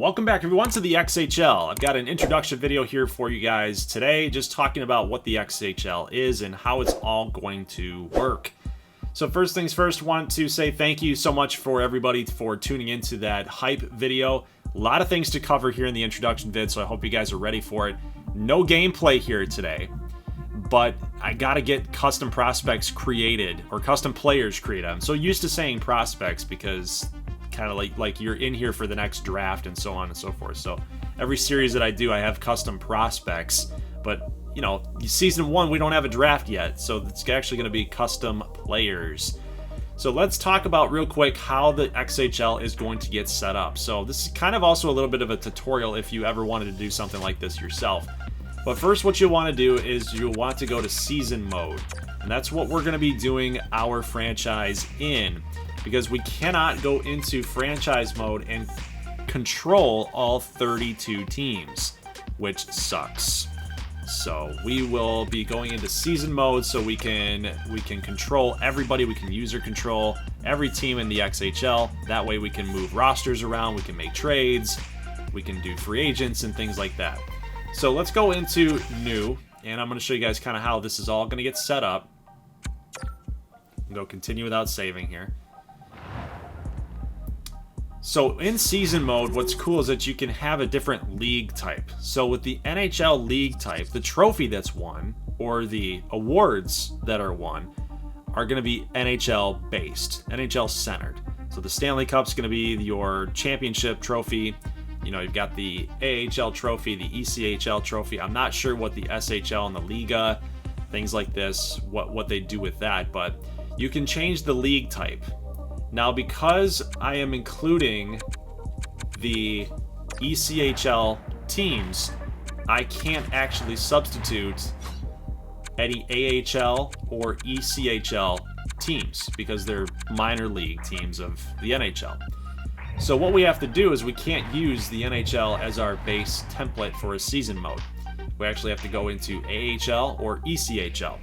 Welcome back everyone to the XHL. I've got an introduction video here for you guys today, just talking about what the XHL is and how it's all going to work. So first things first, want to say thank you so much for everybody for tuning into that hype video. A lot of things to cover here in the introduction vid, so I hope you guys are ready for it. No gameplay here today, but I gotta get custom prospects created, or custom players created. I'm so used to saying prospects because kind of like you're in here for the next draft and so on and so forth. So every series that I do, I have custom prospects, but you know, season 1 we don't have a draft yet, so it's actually going to be custom players. So let's talk about real quick how the XHL is going to get set up. So this is kind of also a little bit of a tutorial if you ever wanted to do something like this yourself. But first, what you'll want to do is you'll want to go to season mode, and that's what we're going to be doing our franchise in, because we cannot go into franchise mode and control all 32 teams, which sucks. So we will be going into season mode so we can control everybody. We can user control every team in the XHL. That way we can move rosters around, we can make trades, we can do free agents and things like that. So let's go into new, and I'm going to show you guys kind of how this is all going to get set up. Go continue without saving here. So in season mode, what's cool is that you can have a different league type. So with the NHL league type, the trophy that's won, or the awards that are won, are going to be NHL based, NHL centered. So the Stanley Cup's going to be your championship trophy. You know, you've got the AHL trophy, the ECHL trophy. I'm not sure what the SHL and the Liga, things like this, what they do with that, but you can change the league type. Now, because I am including the ECHL teams, I can't actually substitute any AHL or ECHL teams because they're minor league teams of the NHL. So what we have to do is we can't use the NHL as our base template for a season mode. We actually have to go into AHL or ECHL.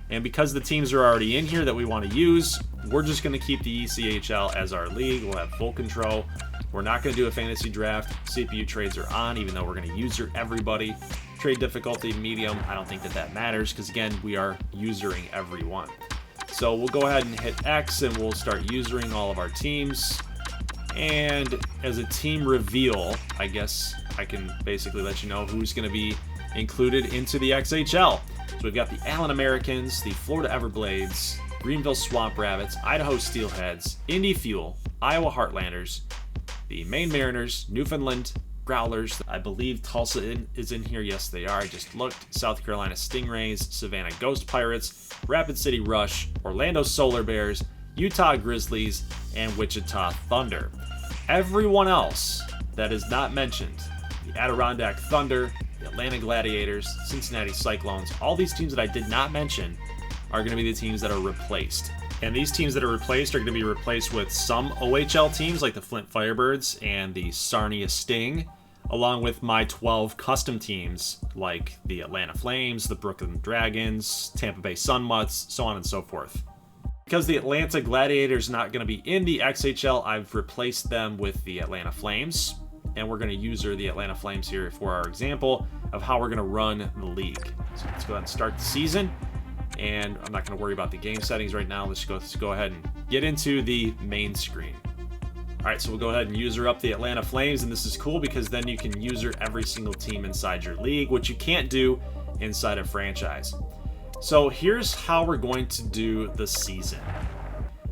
And because the teams are already in here that we want to use, we're just going to keep the ECHL as our league. We'll have full control. We're not going to do a fantasy draft. CPU trades are on, even though we're going to user everybody. Trade difficulty medium, I don't think that matters because, again, we are usering everyone. So we'll go ahead and hit X and we'll start usering all of our teams. And as a team reveal, I guess I can basically let you know who's going to be included into the XHL. So we've got the Allen Americans, the Florida Everblades, Greenville Swamp Rabbits, Idaho Steelheads, Indy Fuel, Iowa Heartlanders, the Maine Mariners, Newfoundland Growlers. I believe Tulsa is in here. Yes, they are. I just looked. South Carolina Stingrays, Savannah Ghost Pirates, Rapid City Rush, Orlando Solar Bears, Utah Grizzlies, and Wichita Thunder. Everyone else that is not mentioned, the Adirondack Thunder, the Atlanta Gladiators, Cincinnati Cyclones, all these teams that I did not mention are going to be the teams that are replaced. And these teams that are replaced are going to be replaced with some OHL teams like the Flint Firebirds and the Sarnia Sting, along with my 12 custom teams like the Atlanta Flames, the Brooklyn Dragons, Tampa Bay Sunmutts, so on and so forth. Because the Atlanta Gladiators are not going to be in the XHL, I've replaced them with the Atlanta Flames. And we're going to use the Atlanta Flames here for our example of how we're going to run the league. So let's go ahead and start the season. And I'm not going to worry about the game settings right now. Let's go ahead and get into the main screen. All right, so we'll go ahead and user up the Atlanta Flames. And this is cool because then you can user every single team inside your league, which you can't do inside a franchise. So here's how we're going to do the season.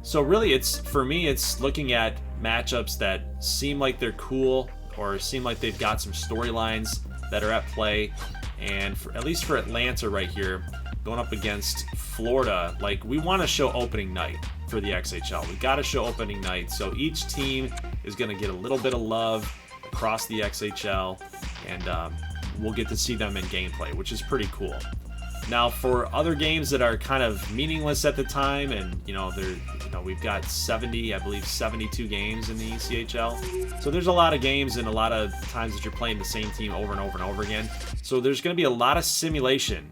So really, for me, it's looking at matchups that seem like they're cool or seem like they've got some storylines that are at play. And at least for Atlanta right here, going up against Florida, like we want to show opening night for the XHL. We got to show opening night. So each team is going to get a little bit of love across the XHL, and we'll get to see them in gameplay, which is pretty cool. Now, for other games that are kind of meaningless at the time, and we've got 72 games in the ECHL. So there's a lot of games and a lot of times that you're playing the same team over and over and over again. So there's going to be a lot of simulation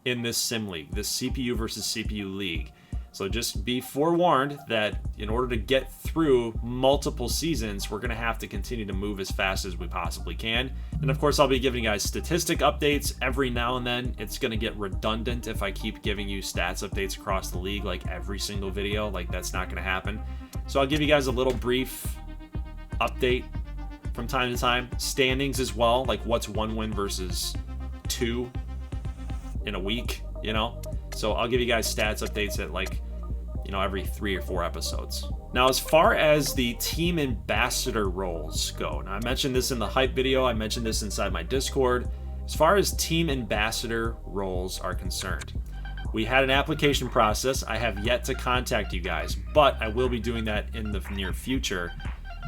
in this sim league, this CPU versus CPU league. So just be forewarned that in order to get through multiple seasons, we're going to have to continue to move as fast as we possibly can. And of course, I'll be giving you guys statistic updates every now and then. It's going to get redundant if I keep giving you stats updates across the league like every single video. Like, that's not going to happen. So I'll give you guys a little brief update from time to time. Standings as well, like what's 1 win versus 2 in a week, you know? So I'll give you guys stats updates at like, you know, every 3 or 4 episodes. Now, as far as the team ambassador roles go, now I mentioned this in the hype video, I mentioned this inside my Discord. As far as team ambassador roles are concerned, we had an application process. I have yet to contact you guys, but I will be doing that in the near future.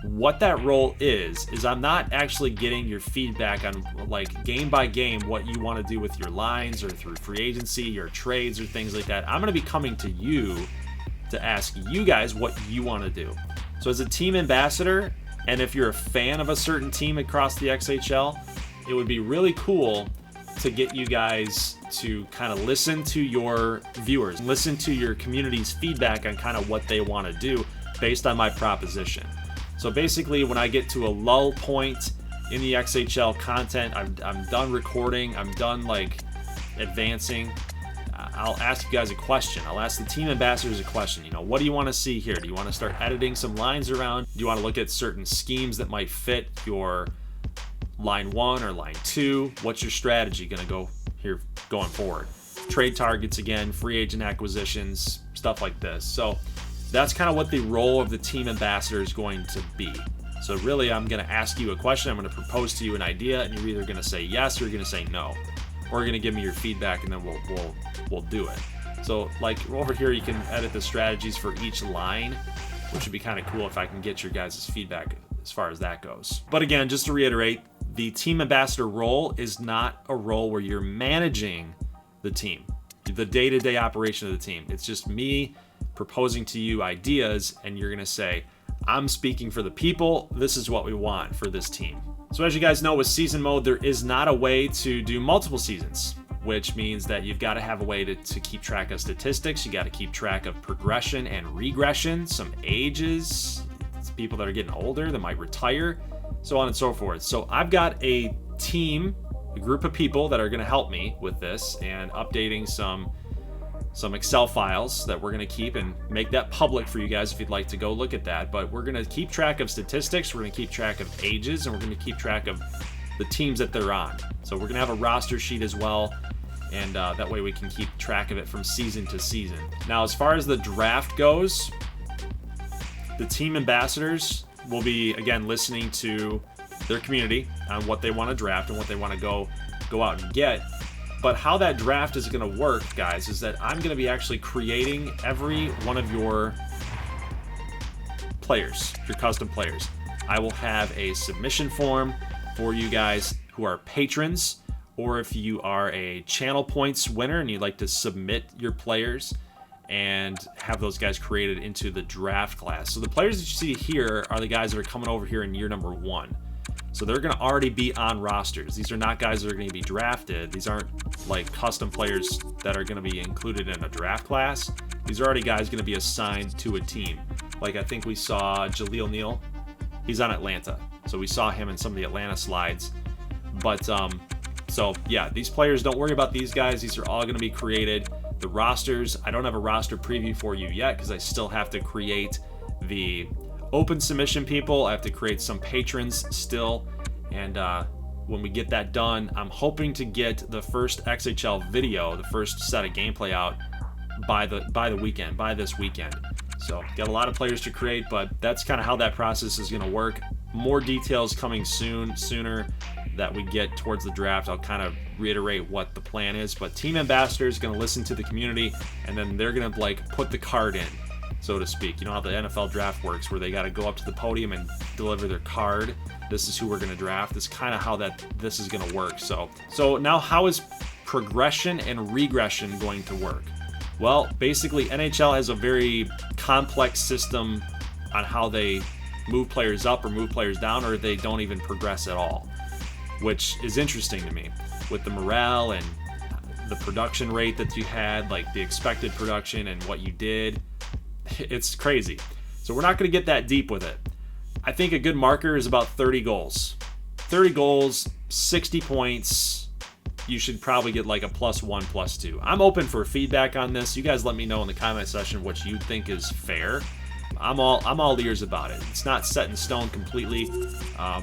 What that role is I'm not actually getting your feedback on like game by game what you want to do with your lines or through free agency, your trades or things like that. I'm going to be coming to you to ask you guys what you want to do. So as a team ambassador, and if you're a fan of a certain team across the XHL, it would be really cool to get you guys to kind of listen to your viewers, listen to your community's feedback on kind of what they want to do based on my proposition. So basically, when I get to a lull point in the XHL content, I'm done recording, I'm done like advancing, I'll ask you guys a question. I'll ask the team ambassadors a question. You know, what do you want to see here? Do you want to start editing some lines around? Do you want to look at certain schemes that might fit your line 1 or line 2? What's your strategy going to go here going forward? Trade targets again, free agent acquisitions, stuff like this. So that's kind of what the role of the team ambassador is going to be. So really, I'm going to ask you a question. I'm going to propose to you an idea, and you're either going to say yes or you're going to say no, or you're going to give me your feedback, and then we'll do it. So like over here, you can edit the strategies for each line, which would be kind of cool if I can get your guys' feedback as far as that goes. But again, just to reiterate, the team ambassador role is not a role where you're managing the team, the day-to-day operation of the team. It's just me proposing to you ideas, and you're gonna say, I'm speaking for the people, this is what we want for this team. So as you guys know, with season mode, there is not a way to do multiple seasons, which means that you've got to have a way to keep track of statistics. You got to keep track of progression and regression, some ages, people that are getting older that might retire, so on and so forth. So I've got a team, a group of people that are going to help me with this and updating some Excel files that we're going to keep and make that public for you guys if you'd like to go look at that. But we're going to keep track of statistics, we're going to keep track of ages, and we're going to keep track of the teams that they're on. So we're going to have a roster sheet as well, and that way we can keep track of it from season to season. Now, as far as the draft goes, the team ambassadors will be, again, listening to their community on what they want to draft and what they want to go out and get. But how that draft is going to work, guys, is that I'm going to be actually creating every one of your players, your custom players. I will have a submission form for you guys who are patrons, or if you are a channel points winner and you'd like to submit your players and have those guys created into the draft class. So the players that you see here are the guys that are coming over here in year number 1. So they're going to already be on rosters. These are not guys that are going to be drafted. These aren't like custom players that are going to be included in a draft class. These are already guys going to be assigned to a team. Like I think we saw Jaleel Neal. He's on Atlanta. So we saw him in some of the Atlanta slides. But so yeah, these players, don't worry about these guys. These are all going to be created. The rosters, I don't have a roster preview for you yet because I still have to create the open submission people. I have to create some patrons still, and when we get that done, I'm hoping to get the first XHL video, the first set of gameplay out by this weekend. So got a lot of players to create, but that's kind of how that process is going to work. More details coming sooner that we get towards the draft. I'll kind of reiterate what the plan is, but team ambassador is going to listen to the community, and then they're going to like put the card in, so to speak. You know how the NFL draft works, where they got to go up to the podium and deliver their card. This is who we're going to draft. It's kind of how this is going to work. So now how is progression and regression going to work? Well, basically NHL has a very complex system on how they move players up or move players down, or they don't even progress at all, which is interesting to me with the morale and the production rate that you had, like the expected production and what you did. It's crazy. So we're not going to get that deep with it. I think a good marker is about 30 goals. 30 goals, 60 points. You should probably get like a +1, +2. I'm open for feedback on this. You guys let me know in the comment section what you think is fair. I'm all ears about it. It's not set in stone completely,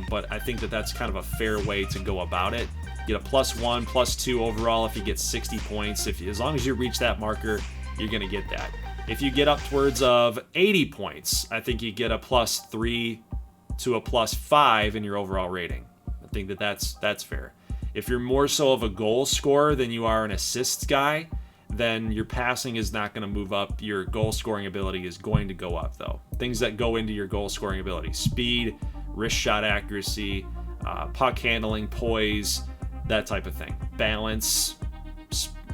but I think that that's kind of a fair way to go about it. Get a +1, +2 overall if you get 60 points. As long as you reach that marker, you're going to get that. If you get upwards of 80 points, I think you get a +3 to a +5 in your overall rating. I think that that's fair. If you're more so of a goal scorer than you are an assists guy, then your passing is not going to move up. Your goal scoring ability is going to go up, though. Things that go into your goal scoring ability: speed, wrist shot accuracy, puck handling, poise, that type of thing. Balance,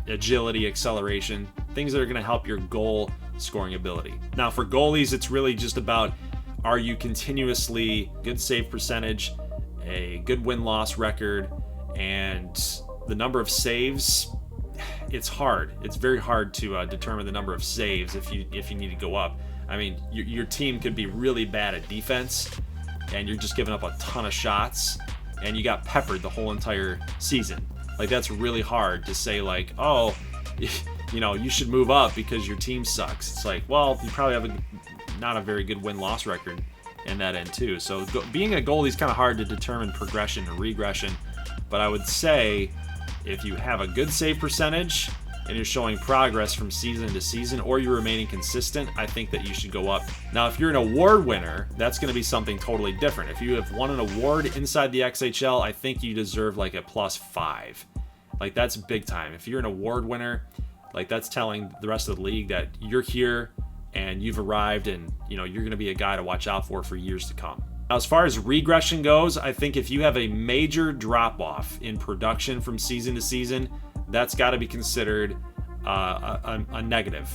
agility, acceleration, things that are going to help your goal scoring ability. Now, for goalies, it's really just about, are you continuously good save percentage, a good win-loss record, and the number of saves. It's hard. It's very hard to determine the number of saves if you need to go up. I mean, your team could be really bad at defense, and you're just giving up a ton of shots, and you got peppered the whole entire season. Like, that's really hard to say, like, oh, you should move up because your team sucks. It's like, well, you probably have not a very good win-loss record in that end too. So being a goalie is kind of hard to determine progression and regression. But I would say if you have a good save percentage and you're showing progress from season to season, or you're remaining consistent, I think that you should go up. Now, if you're an award winner, that's going to be something totally different. If you have won an award inside the XHL, I think you deserve like a +5. Like, that's big time. If you're an award winner, like, that's telling the rest of the league that you're here and you've arrived, and you're going to be a guy to watch out for years to come. Now, as far as regression goes, I think if you have a major drop-off in production from season to season, that's got to be considered a negative.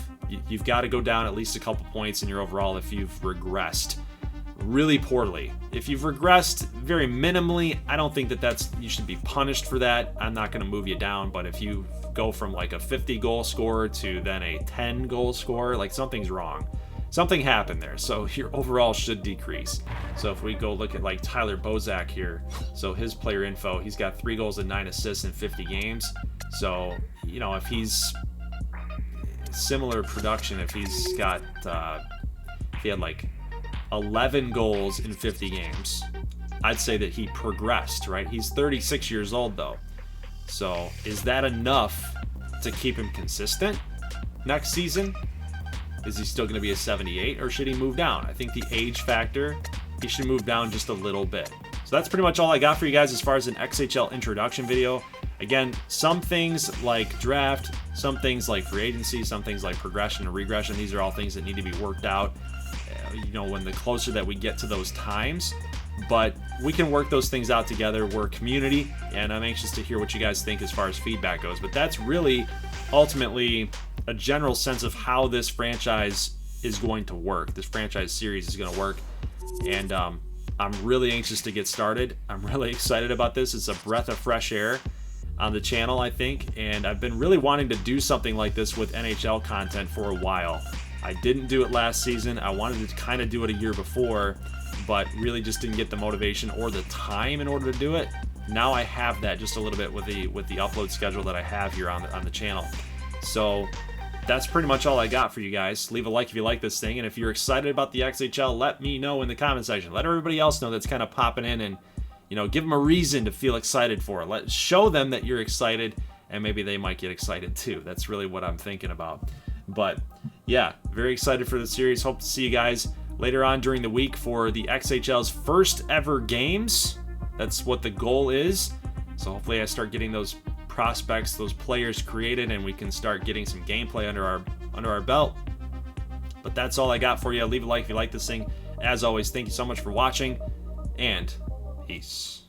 You've got to go down at least a couple points in your overall if you've regressed really poorly. If you've regressed very minimally, I don't think that you should be punished for that. I'm not going to move you down, but if you go from like a 50 goal scorer to then a 10 goal scorer, like, something's wrong. Something happened there, so your overall should decrease. So if we go look at like Tyler Bozak here, so his player info, he's got 3 goals and 9 assists in 50 games. So, if he's similar production, if he's got, if he had like 11 goals in 50 games, I'd say that he progressed, right? He's 36 years old though. So is that enough to keep him consistent next season? Is he still going to be a 78, or should he move down? I think the age factor, he should move down just a little bit. So that's pretty much all I got for you guys as far as an XHL introduction video. Again, some things like draft, some things like free agency, some things like progression and regression, these are all things that need to be worked out, when the closer that we get to those times. But we can work those things out together. We're a community, and I'm anxious to hear what you guys think as far as feedback goes. But that's really ultimately a general sense of how this franchise is going to work. This franchise series is going to work. And I'm really anxious to get started. I'm really excited about this. It's a breath of fresh air on the channel, I think. And I've been really wanting to do something like this with NHL content for a while. I didn't do it last season. I wanted to kind of do it a year before, but really just didn't get the motivation or the time in order to do it. Now I have that just a little bit with the upload schedule that I have here on the channel. So that's pretty much all I got for you guys. Leave a like if you like this thing, and if you're excited about the XHL, let me know in the comment section. Let everybody else know that's kind of popping in, and give them a reason to feel excited for it. Show them that you're excited, and maybe they might get excited too. That's really what I'm thinking about. But yeah, very excited for the series. Hope to see you guys later on during the week for the XHL's first ever games. That's what the goal is. So hopefully I start getting those prospects, those players created, and we can start getting some gameplay under our belt. But that's all I got for you. Leave a like if you like this thing. As always, thank you so much for watching, and peace.